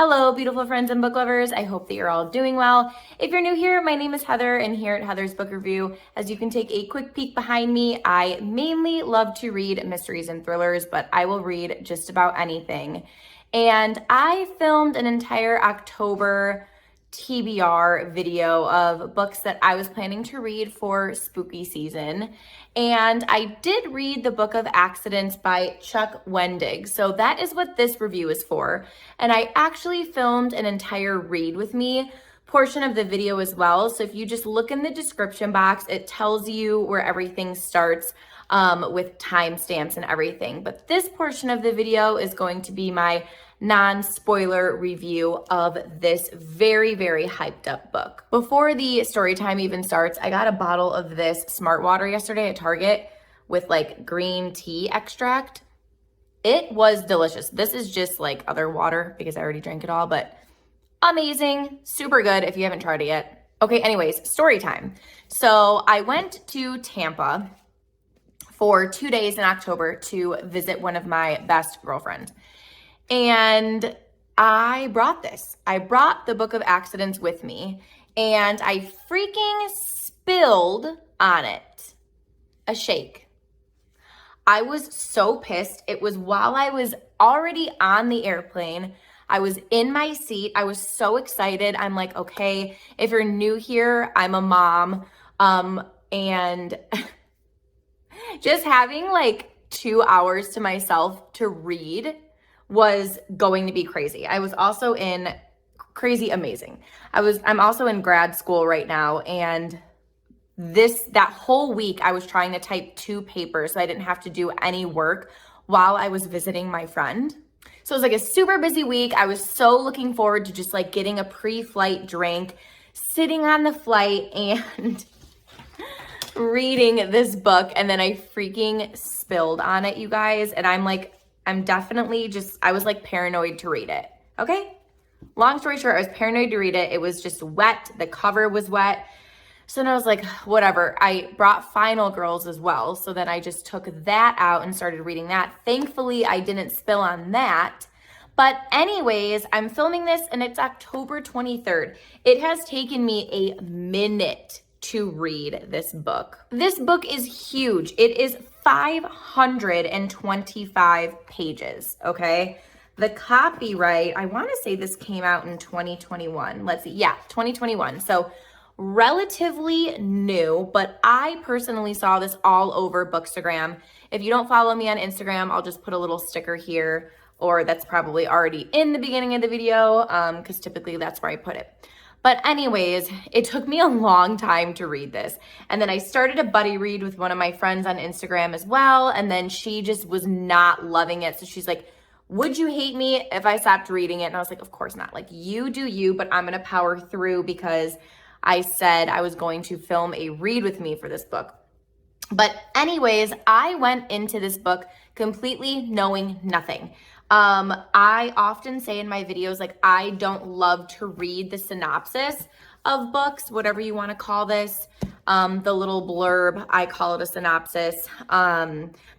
Hello, beautiful friends and book lovers. I hope that you're all doing well. If you're new here, my name is Heather, and here at Heather's Book Review, as you can take a quick peek behind me, I mainly love to read mysteries and thrillers, but I will read just about anything. And I filmed an entire October TBR video of books that I was planning to read for spooky season. And I did read the Book of Accidents by Chuck Wendig. So that is what this review is for. And I actually filmed an entire read with me portion of the video as well. So if you just look in the description box, it tells you where everything starts with timestamps and everything. But this portion of the video is going to be my non-spoiler review of this very, very hyped up book. Before the story time even starts, I got a bottle of this Smart Water yesterday at Target with like green tea extract. It was delicious. This is just like other water because I already drank it all, but amazing, super good if you haven't tried it yet. Okay, anyways, story time. So I went to Tampa for 2 days in October to visit one of my best girlfriends. And I brought this. I brought the Book of Accidents with me, and I freaking spilled on it a shake. I was so pissed. It was while I was already on the airplane. I was in my seat. I was so excited. I'm like, okay, if you're new here, I'm a mom. And just having like 2 hours to myself to read was going to be crazy. I was also in crazy amazing. I'm also in grad school right now, and that whole week I was trying to type 2 papers so I didn't have to do any work while I was visiting my friend. So it was like a super busy week. I was so looking forward to just like getting a pre-flight drink, sitting on the flight and reading this book, and then I freaking spilled on it, you guys. And I'm definitely I was like paranoid to read it, okay? Long story short, I was paranoid to read it. It was just wet. The cover was wet. So then I was like, whatever. I brought Final Girls as well. So then I just took that out and started reading that. Thankfully, I didn't spill on that. But anyways, I'm filming this and it's October 23rd. It has taken me a minute to read this book. This book is huge. It is 525 pages, okay? The copyright, I want to say this came out in 2021. Let's see. Yeah, 2021. So relatively new, but I personally saw this all over Bookstagram. If you don't follow me on Instagram, I'll just put a little sticker here, or that's probably already in the beginning of the video because typically that's where I put it. But anyways, it took me a long time to read this. And then I started a buddy read with one of my friends on Instagram as well. And then she just was not loving it. So she's like, would you hate me if I stopped reading it? And I was like, of course not. Like, you do you, but I'm going to power through because I said I was going to film a read with me for this book. But anyways, I went into this book completely knowing nothing. I often say in my videos, like, I don't love to read the synopsis of books, whatever you want to call this, the little blurb, I call it a synopsis,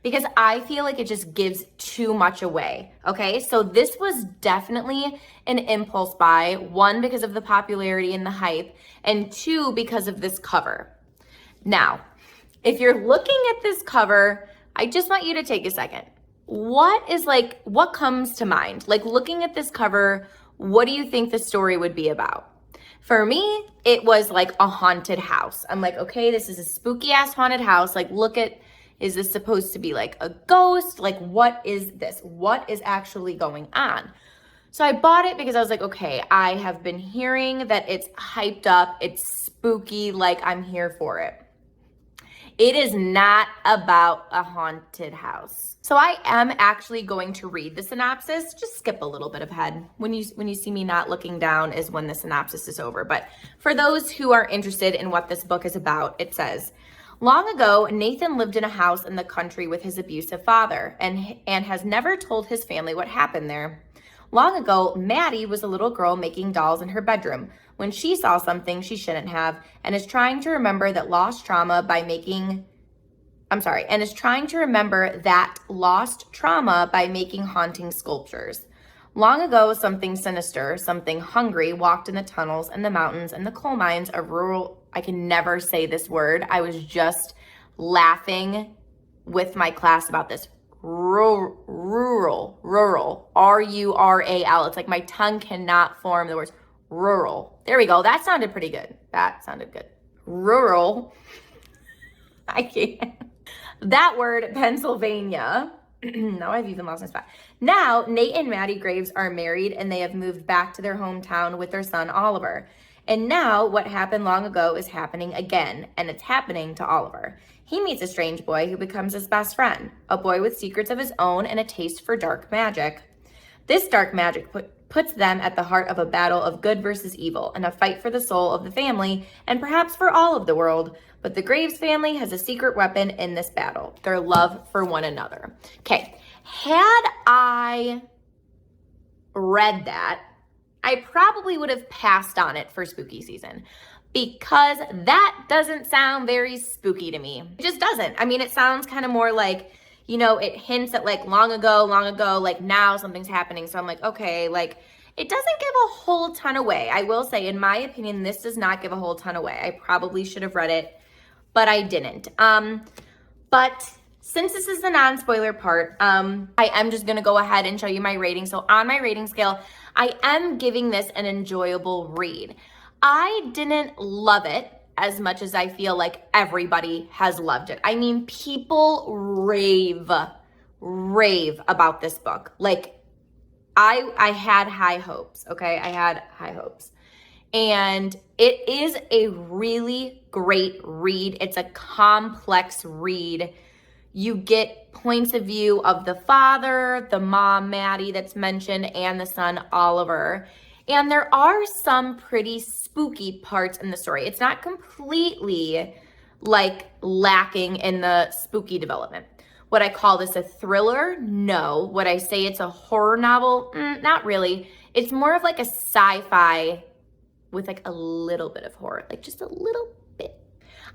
because I feel like it just gives too much away, okay? So this was definitely an impulse buy, 1, because of the popularity and the hype, and 2, because of this cover. Now, if you're looking at this cover, I just want you to take a second. What comes to mind? Like, looking at this cover, what do you think the story would be about? For me, it was like a haunted house. I'm like, okay, this is a spooky ass haunted house. Like, is this supposed to be like a ghost? Like, what is this? What is actually going on? So I bought it because I was like, okay, I have been hearing that it's hyped up, it's spooky, like, I'm here for it. It is not about a haunted house. So I am actually going to read the synopsis. Just skip a little bit ahead. When you see me not looking down is when the synopsis is over. But for those who are interested in what this book is about, it says, long ago, Nathan lived in a house in the country with his abusive father and has never told his family what happened there. Long ago, Maddie was a little girl making dolls in her bedroom when she saw something she shouldn't have and is trying to remember that lost trauma by making haunting sculptures. Long ago, something sinister, something hungry walked in the tunnels and the mountains and the coal mines of rural, I can never say this word. I was just laughing with my class about this. Rural, R-U-R-A-L. It's like my tongue cannot form the words rural. There we go. That sounded pretty good. That sounded good. Rural. I can't. That word, Pennsylvania. Now I've even lost my spot. Now, Nate and Maddie Graves are married and they have moved back to their hometown with their son, Oliver. And now what happened long ago is happening again, and it's happening to Oliver. He meets a strange boy who becomes his best friend, a boy with secrets of his own and a taste for dark magic. This dark magic puts them at the heart of a battle of good versus evil and a fight for the soul of the family and perhaps for all of the world. But the Graves family has a secret weapon in this battle, their love for one another. Okay, had I read that, I probably would have passed on it for spooky season because that doesn't sound very spooky to me. It just doesn't. I mean, it sounds kind of more like, you know, it hints at like long ago, like now something's happening. So I'm like, okay, like it doesn't give a whole ton away. I will say, in my opinion, this does not give a whole ton away. I probably should have read it, but I didn't. But since this is the non-spoiler part, I am just gonna go ahead and show you my rating. So on my rating scale, I am giving this an enjoyable read. I didn't love it as much as I feel like everybody has loved it. I mean, people rave about this book. Like, I had high hopes, okay? I had high hopes. And it is a really great read. It's a complex read. You get points of view of the father, the mom, Maddie, that's mentioned, and the son, Oliver. And there are some pretty spooky parts in the story. It's not completely like lacking in the spooky development. Would I call this a thriller? No. Would I say it's a horror novel? Not really. It's more of like a sci-fi with like a little bit of horror, like just a little bit.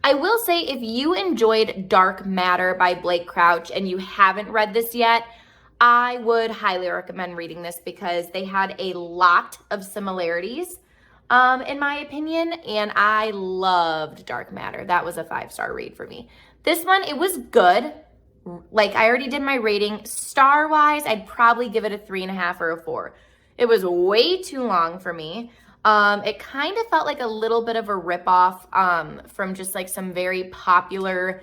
I will say, if you enjoyed Dark Matter by Blake Crouch and you haven't read this yet, I would highly recommend reading this because they had a lot of similarities, in my opinion, and I loved Dark Matter. That was a 5-star read for me. This one, it was good. Like, I already did my rating. Star-wise, I'd probably give it a 3.5 or a 4. It was way too long for me. It kind of felt like a little bit of a ripoff from just like some very popular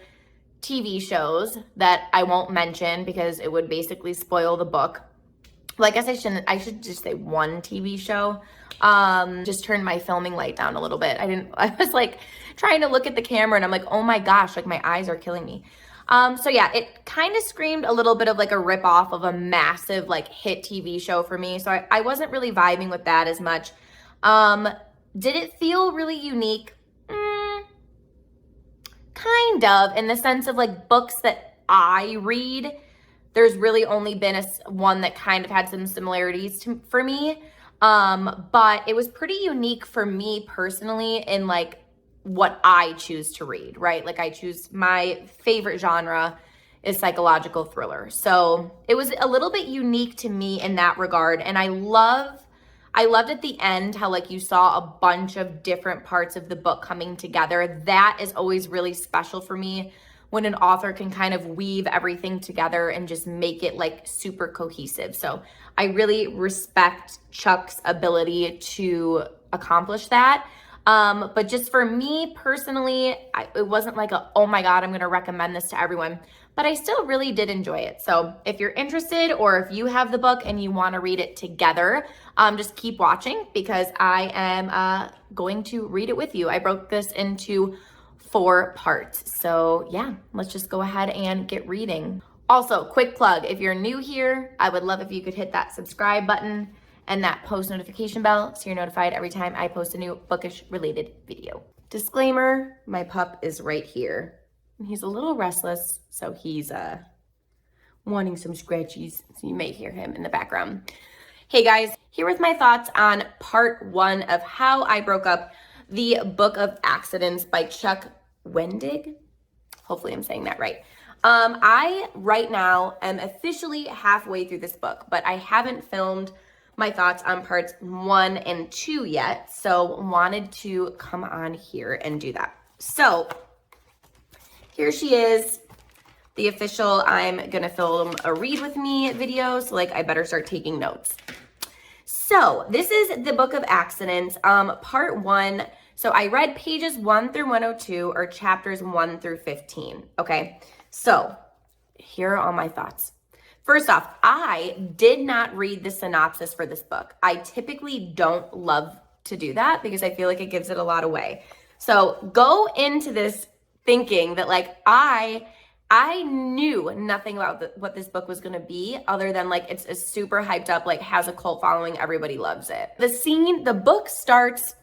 TV shows that I won't mention because it would basically spoil the book. Well, I guess I should just say one TV show. Just turned my filming light down a little bit. I was like trying to look at the camera and I'm like, oh my gosh, like my eyes are killing me. So yeah, it kind of screamed a little bit of like a ripoff of a massive like hit TV show for me. So I wasn't really vibing with that as much. Did it feel really unique? Kind of, in the sense of like books that I read, there's really only been one that kind of had some similarities for me. But it was pretty unique for me personally in like what I choose to read, right? Like my favorite genre is psychological thriller. So it was a little bit unique to me in that regard. And I loved at the end how like you saw a bunch of different parts of the book coming together. That is always really special for me when an author can kind of weave everything together and just make it like super cohesive. So I really respect Chuck's ability to accomplish that. But just for me personally, it wasn't like oh my God, I'm going to recommend this to everyone. But I still really did enjoy it. So if you're interested or if you have the book and you want to read it together, just keep watching because I am going to read it with you. I broke this into 4 parts. So yeah, let's just go ahead and get reading. Also, quick plug, if you're new here, I would love if you could hit that subscribe button and that post notification bell so you're notified every time I post a new bookish related video. Disclaimer, my pup is right here. He's a little restless, so he's wanting some scratchies, so you may hear him in the background. Hey guys, here with my thoughts on part 1 of How I Broke Up the Book of Accidents by Chuck Wendig. Hopefully I'm saying that right. I, right now, am officially halfway through this book, but I haven't filmed my thoughts on parts 1 and 2 yet, so wanted to come on here and do that. So here she is, the official I'm gonna film a read with me video, so like I better start taking notes. So this is the Book of Accidents, part 1. So I read pages 1 through 102, or chapters 1 through 15, okay? So here are all my thoughts. First off, I did not read the synopsis for this book. I typically don't love to do that because I feel like it gives it a lot away. So go into this thinking that like I knew nothing about what this book was going to be other than like it's a super hyped up, like has a cult following, everybody loves it. The book starts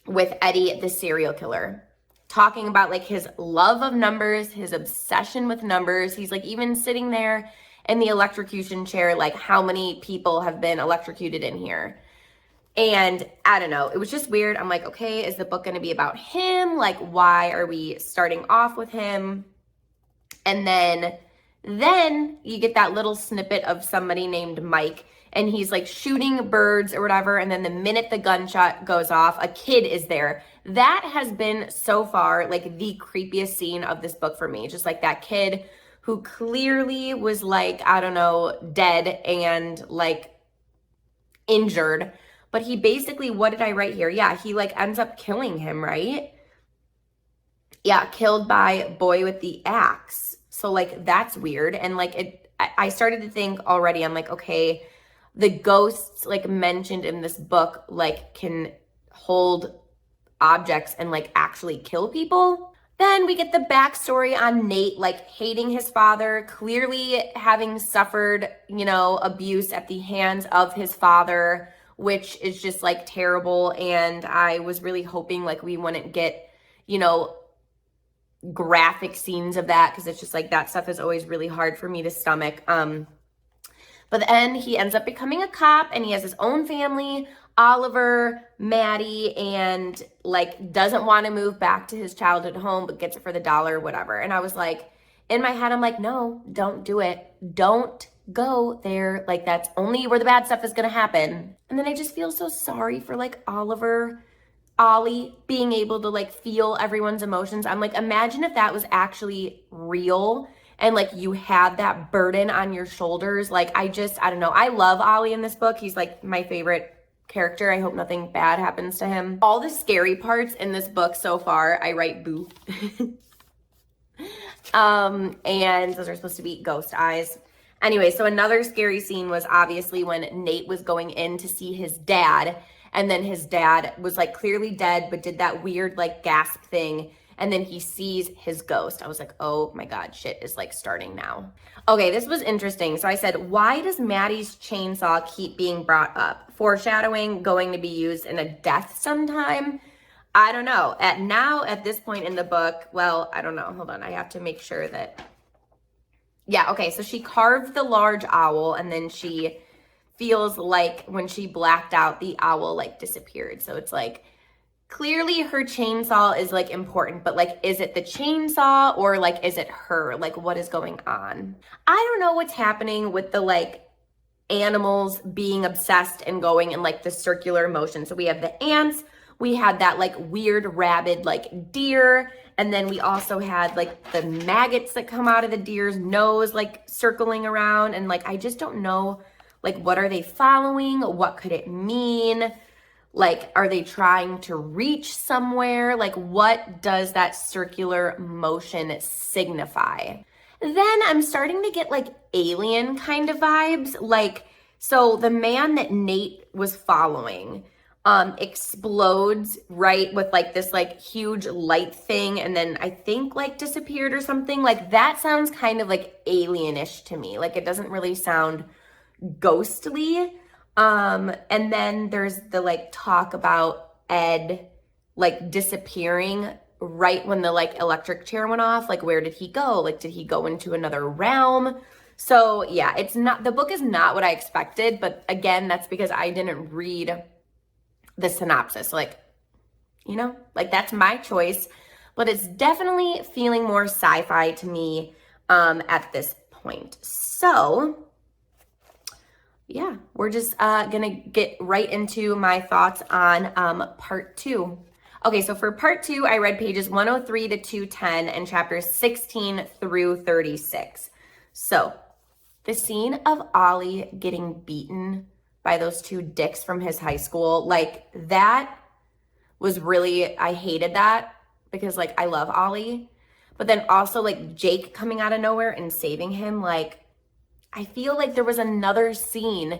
with Eddie, the serial killer, talking about like his love of numbers, his obsession with numbers. He's like even sitting there in the electrocution chair, like how many people have been electrocuted in here. And I don't know, it was just weird. I'm like, okay, is the book going to be about him? Like, why are we starting off with him? And then you get that little snippet of somebody named Mike, and he's like shooting birds or whatever. And then the minute the gunshot goes off, a kid is there. That has been so far like the creepiest scene of this book for me. Just like that kid who clearly was like, I don't know, dead and like injured. But he basically, what did I write here? Yeah, he like ends up killing him, right? Yeah, killed by boy with the axe. So like that's weird. And like I started to think already, I'm like, okay, the ghosts like mentioned in this book like can hold objects and like actually kill people. Then we get the backstory on Nate, like hating his father, clearly having suffered, you know, abuse at the hands of his father, which is just like terrible. And I was really hoping like we wouldn't get, you know, graphic scenes of that, because it's just like that stuff is always really hard for me to stomach. But then he ends up becoming a cop, and he has his own family, Oliver, Maddie, and like doesn't want to move back to his childhood home, but gets it for the dollar, whatever. And I was like, in my head, I'm like, no, don't do it. Don't go there. Like that's only where the bad stuff is going to happen. And then I just feel so sorry for like Ollie being able to like feel everyone's emotions. I'm like, imagine if that was actually real and like you had that burden on your shoulders. Like I don't know. I love Ollie in this book. He's like my favorite character. I hope nothing bad happens to him. All the scary parts in this book so far, I write boo. And those are supposed to be ghost eyes. Anyway, so another scary scene was obviously when Nate was going in to see his dad, and then his dad was like clearly dead, but did that weird like gasp thing. And then he sees his ghost. I was like, oh my God, shit is like starting now. Okay, this was interesting. So I said, why does Maddie's chainsaw keep being brought up? Foreshadowing going to be used in a death sometime? I don't know. At this point in the book, well, I don't know. Hold on, I have to make sure that. Yeah, okay, so she carved the large owl, and then she feels like when she blacked out, the owl like disappeared. So it's like, clearly her chainsaw is like important, but like, is it the chainsaw or like, is it her? Like, what is going on? I don't know what's happening with the like animals being obsessed and going in like the circular motion. So we have the ants, we had that like weird rabid like deer, and then we also had like the maggots that come out of the deer's nose like circling around. And like, I just don't know, like, what are they following? What could it mean? Like, are they trying to reach somewhere? Like, what does that circular motion signify? Then I'm starting to get like alien kind of vibes. Like, so the man that Nate was following explodes, right, with like this like huge light thing, and then I think like disappeared or something. Like that sounds kind of like alienish to me. Like it doesn't really sound ghostly. And then there's the like talk about Ed like disappearing right when the like electric chair went off. Like, where did he go? Like, did he go into another realm? So yeah, the book is not what I expected, but again, that's because I didn't read the synopsis. Like, you know, like that's my choice, but it's definitely feeling more sci-fi to me at this point. So yeah, we're just gonna get right into my thoughts on part 2. Okay, so for part 2, I read pages 103 to 210 and chapters 16 through 36. So the scene of Ollie getting beaten by those two dicks from his high school, like that was really, I hated that because like I love Ollie. But then also like Jake coming out of nowhere and saving him, like I feel like there was another scene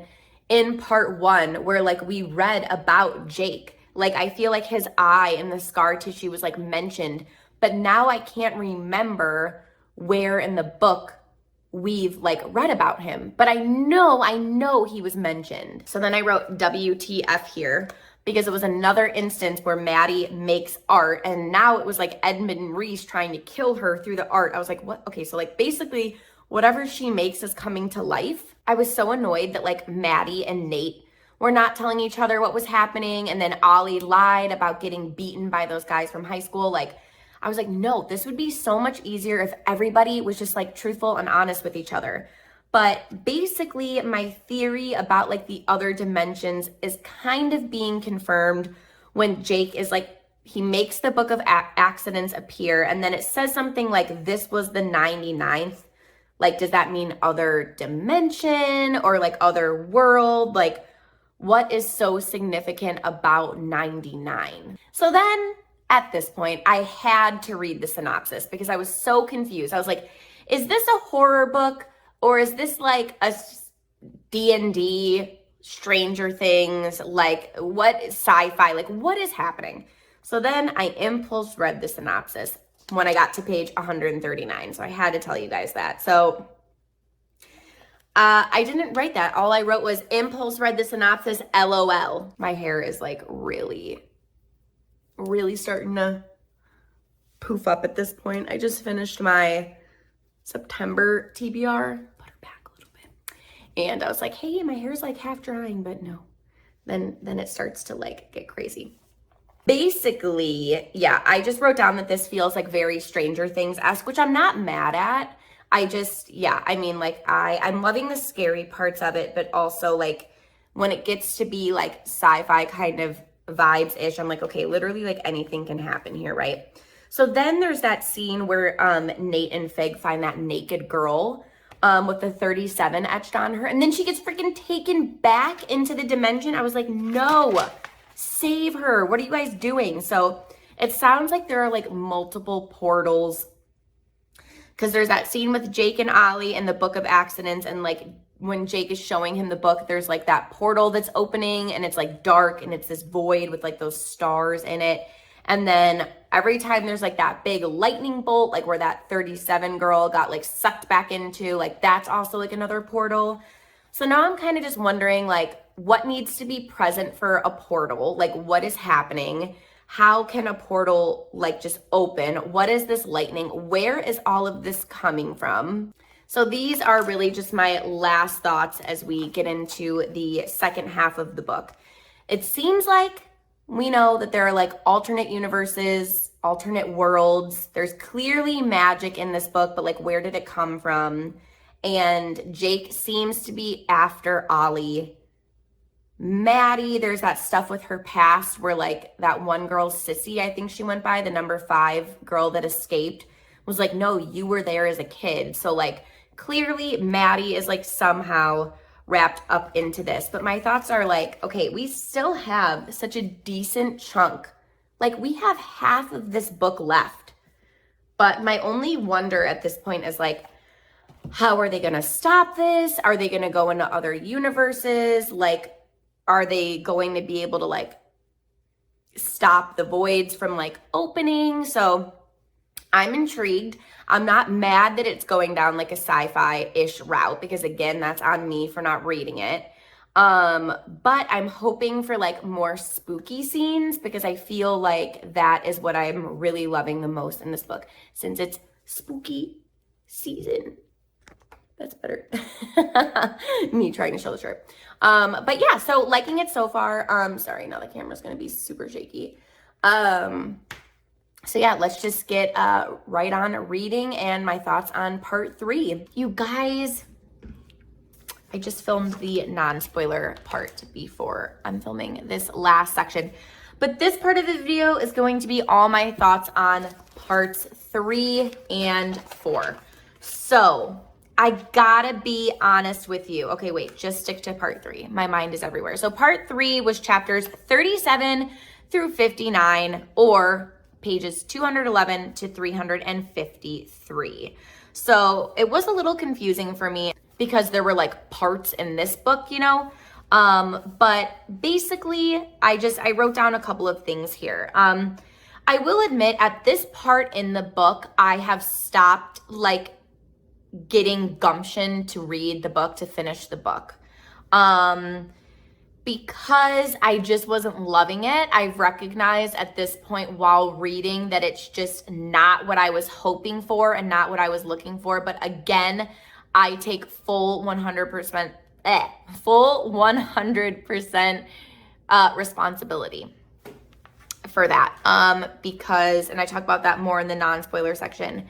in part 1 where like we read about Jake. Like I feel like his eye and the scar tissue was like mentioned, but now I can't remember where in the book we've like read about him. But I know he was mentioned. So then I wrote WTF here because it was another instance where Maddie makes art, and now it was like Edmund Reese trying to kill her through the art. I was like, what? Okay, so like basically whatever she makes is coming to life. I was so annoyed that like Maddie and Nate were not telling each other what was happening, and then Ollie lied about getting beaten by those guys from high school. Like I was like, no, this would be so much easier if everybody was just like truthful and honest with each other. But basically my theory about like the other dimensions is kind of being confirmed when Jake is like, he makes the book of accidents appear, and then it says something like this was the 99th. Like, does that mean other dimension or like other world? Like, what is so significant about 99? So then at this point, I had to read the synopsis because I was so confused. I was like, is this a horror book or is this like a D&D, Stranger Things, like what sci-fi, like what is happening? So then I impulse read the synopsis when I got to page 139. So I had to tell you guys that. So I didn't write that. All I wrote was impulse read the synopsis, LOL. My hair is like really starting to poof up at this point. I just finished my September TBR, put her back a little bit. And I was like, hey, my hair's like half drying, but no. Then it starts to like get crazy. Basically, yeah, I just wrote down that this feels like very Stranger Things-esque, which I'm not mad at. I just, yeah, I mean, like I'm loving the scary parts of it, but also like when it gets to be like sci-fi kind of vibes-ish, I'm like, okay, literally like anything can happen here, right? So then there's that scene where Nate and Fig find that naked girl with the 37 etched on her, and then she gets freaking taken back into the dimension. I was like, no, save her. What are you guys doing? So it sounds like there are like multiple portals, because there's that scene with Jake and Ollie in the Book of Accidents, and like when Jake is showing him the book, there's like that portal that's opening and it's like dark and it's this void with like those stars in it. And then every time there's like that big lightning bolt, like where that 37 girl got like sucked back into, like that's also like another portal. So now I'm kind of just wondering like what needs to be present for a portal? Like what is happening? How can a portal like just open? What is this lightning? Where is all of this coming from? So these are really just my last thoughts as we get into the second half of the book. It seems like we know that there are like alternate universes, alternate worlds. There's clearly magic in this book, but like where did it come from? And Jake seems to be after Ollie. Maddie, there's that stuff with her past where like that one girl, Sissy, I think she went by, the number 5 girl that escaped, was like, no, you were there as a kid. So like clearly Maddie is like somehow wrapped up into this. But my thoughts are like, okay, we still have such a decent chunk. Like we have half of this book left. But my only wonder at this point is like, how are they going to stop this? Are they going to go into other universes? Like, are they going to be able to like stop the voids from like opening? So I'm intrigued. I'm not mad that it's going down like a sci-fi-ish route because again, that's on me for not reading it. But I'm hoping for like more spooky scenes because I feel like that is what I'm really loving the most in this book since it's spooky season. That's better. Me trying to show the shirt. But yeah, so liking it so far. Sorry, now the camera's gonna be super shaky. So yeah, let's just get right on reading and my thoughts on part 3. You guys, I just filmed the non-spoiler part before I'm filming this last section. But this part of the video is going to be all my thoughts on parts 3 and 4. So I gotta be honest with you. Okay, wait, just stick to part 3. My mind is everywhere. So part 3 was chapters 37 through 59, or pages 211 to 353. So it was a little confusing for me because there were like parts in this book, you know? But basically I wrote down a couple of things here. I will admit at this part in the book, I have stopped like getting gumption to read the book, to finish the book. Because I just wasn't loving it. I've recognized at this point while reading that it's just not what I was hoping for and not what I was looking for. But again, I take full 100% responsibility for that. Because, and I talk about that more in the non-spoiler section.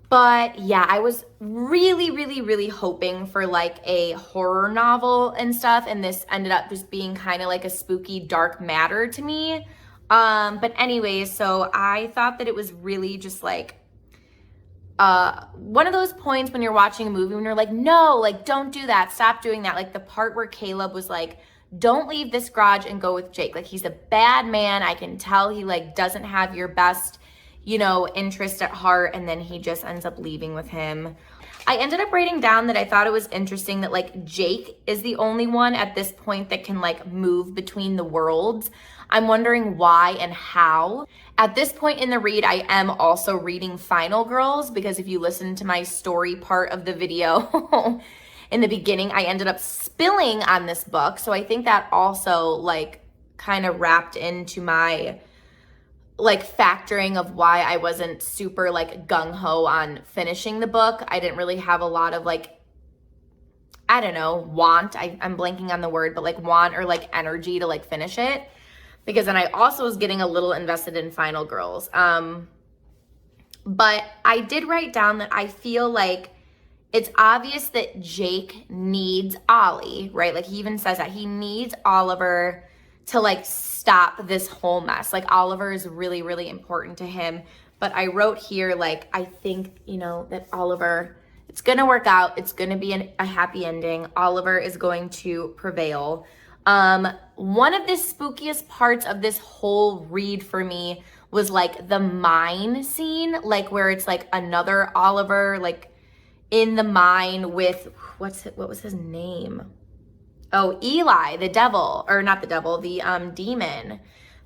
But yeah, I was really hoping for like a horror novel and stuff. And this ended up just being kind of like a spooky dark matter to me. But anyways, so I thought that it was really just like, one of those points when you're watching a movie when you're like, no, like don't do that. Stop doing that. Like the part where Caleb was like, don't leave this garage and go with Jake. Like he's a bad man. I can tell he like doesn't have your best, you know, interest at heart, and then he just ends up leaving with him. I ended up writing down that I thought it was interesting that like Jake is the only one at this point that can like move between the worlds. I'm wondering why and how. At this point in the read, I am also reading Final Girls, because if you listen to my story part of the video in the beginning, I ended up spilling on this book. So I think that also like kind of wrapped into my like factoring of why I wasn't super like gung-ho on finishing the book. I didn't really have a lot of like, I don't know, want, I'm blanking on the word, but like want or like energy to like finish it, because then I also was getting a little invested in Final Girls. But I did write down that I feel like it's obvious that Jake needs Ollie, right? Like he even says that he needs Oliver to like stop this whole mess. Like Oliver is really important to him. But I wrote here, like, I think, you know, that Oliver, it's gonna work out. It's gonna be a happy ending. Oliver is going to prevail. One of the spookiest parts of this whole read for me was like the mine scene, like where it's like another Oliver, like in the mine with, what was his name? Oh, Eli, the devil, or not the devil, the demon.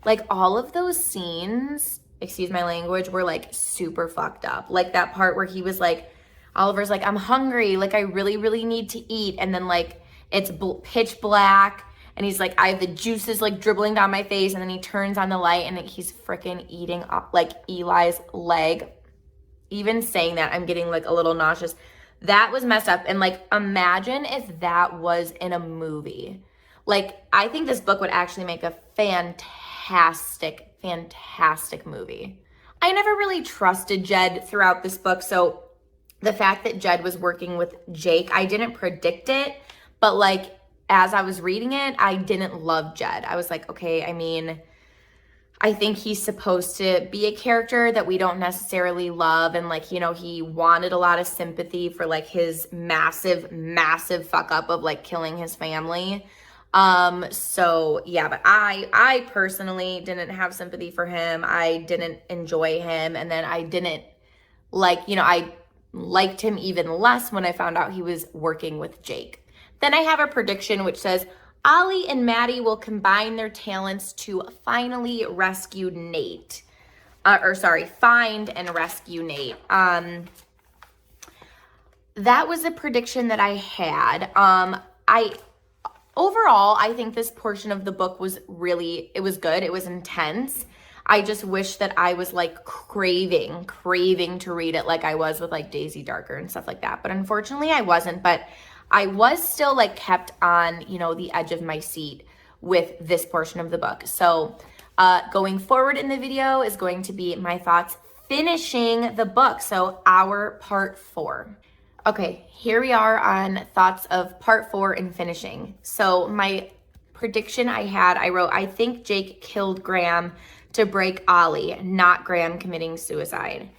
Like all of those scenes, excuse my language, were like super fucked up. Like that part where he was like, Oliver's like, I'm hungry, like I really need to eat. And then like it's pitch black and he's like, I have the juices like dribbling down my face. And then he turns on the light and he's freaking eating up like Eli's leg. Even saying that, I'm getting like a little nauseous. That was messed up. And like, imagine if that was in a movie. Like, I think this book would actually make a fantastic movie. I never really trusted Jed throughout this book. So the fact that Jed was working with Jake, I didn't predict it. But like, as I was reading it, I didn't love Jed. I was like, okay, I mean, I think he's supposed to be a character that we don't necessarily love. And like, you know, he wanted a lot of sympathy for like his massive fuck up of like killing his family. So yeah, but I personally didn't have sympathy for him. I didn't enjoy him. And then I didn't like, you know, I liked him even less when I found out he was working with Jake. Then I have a prediction which says, Ollie and Maddie will combine their talents to finally rescue Nate. Find and rescue Nate. That was a prediction that I had. Overall, I think this portion of the book was really, it was good. It was intense. I just wish that I was like craving to read it like I was with like Daisy Darker and stuff like that. But unfortunately I wasn't. But I was still like kept on, you know, the edge of my seat with this portion of the book. So going forward in the video is going to be my thoughts finishing the book. So our part 4. Okay, here we are on thoughts of part 4 and finishing. So my prediction I wrote, I think Jake killed Graham to break Ollie, not Graham committing suicide.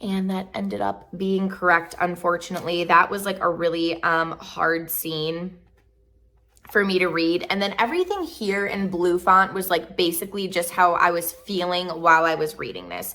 And that ended up being correct, unfortunately. That was like a really hard scene for me to read. And then everything here in blue font was like basically just how I was feeling while I was reading this.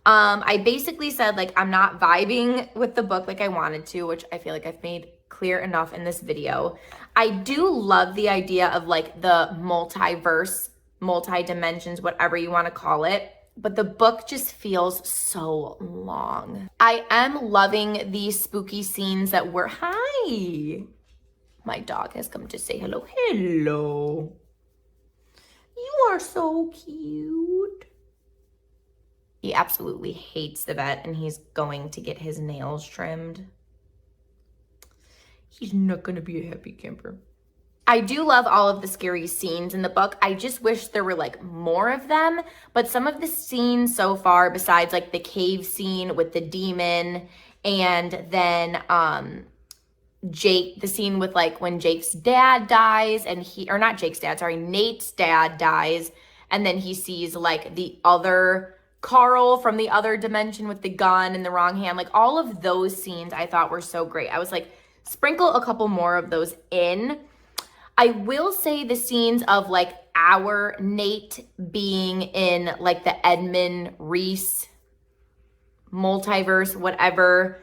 I basically said like I'm not vibing with the book like I wanted to, which I feel like I've made clear enough in this video. I do love the idea of like the multiverse, multi-dimensions, whatever you want to call it. But the book just feels so long. I am loving these spooky scenes that were, hi, my dog has come to say hello. Hello. You are so cute. He absolutely hates the vet and he's going to get his nails trimmed. He's not gonna be a happy camper. I do love all of the scary scenes in the book. I just wish there were like more of them, but some of the scenes so far, besides like the cave scene with the demon and then Jake, the scene with like when Jake's dad dies and not Jake's dad, sorry, Nate's dad dies, and then he sees like the other Carl from the other dimension with the gun in the wrong hand. Like all of those scenes I thought were so great. I was like, sprinkle a couple more of those in. I will say the scenes of like our Nate being in like the Edmund Reese multiverse, whatever,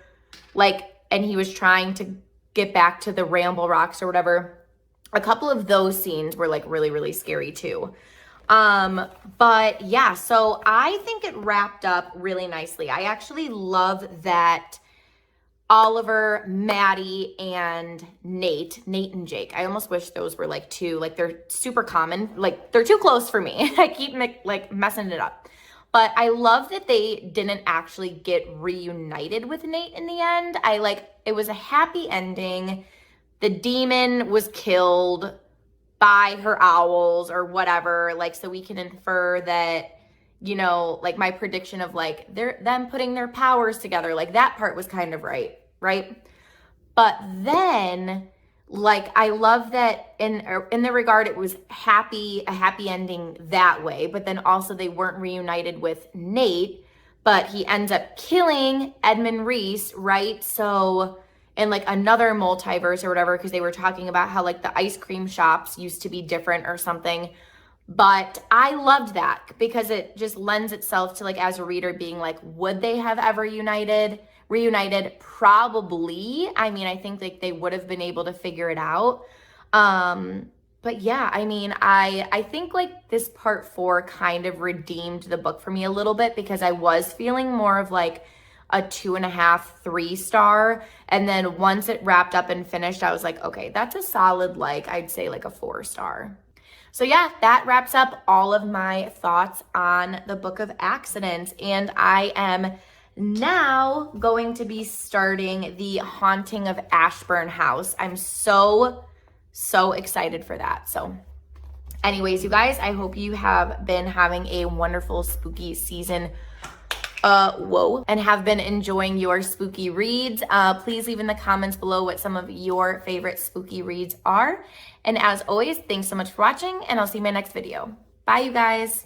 like, and he was trying to get back to the Ramble Rocks or whatever. A couple of those scenes were like really, really scary too. But yeah, so I think it wrapped up really nicely. I actually love that Oliver, Maddie, and Nate and Jake. I almost wish those were like two, like they're super common. Like they're too close for me. I keep like messing it up. But I love that they didn't actually get reunited with Nate in the end. It was a happy ending. The demon was killed by her owls or whatever. Like, so we can infer that, you know, like my prediction of like them putting their powers together, like that part was kind of right? But then, like, I love that in the regard it was a happy ending that way, but then also they weren't reunited with Nate, but he ends up killing Edmund Reese, right? So in like another multiverse or whatever, because they were talking about how like the ice cream shops used to be different or something. But I loved that because it just lends itself to like as a reader being like, would they have ever reunited? Probably. I mean, I think like they would have been able to figure it out. But yeah, I mean, I think like this part 4 kind of redeemed the book for me a little bit because I was feeling more of like a 2.5, 3 star. And then once it wrapped up and finished, I was like, okay, that's a solid, like, I'd say like a 4 star. So yeah, that wraps up all of my thoughts on the Book of Accidents. And I am now going to be starting The Haunting of Ashburn House. I'm so excited for that. So anyways, you guys, I hope you have been having a wonderful spooky season and have been enjoying your spooky reads. Please leave in the comments below what some of your favorite spooky reads are. And as always, thanks so much for watching, and I'll see you in my next video. Bye, you guys.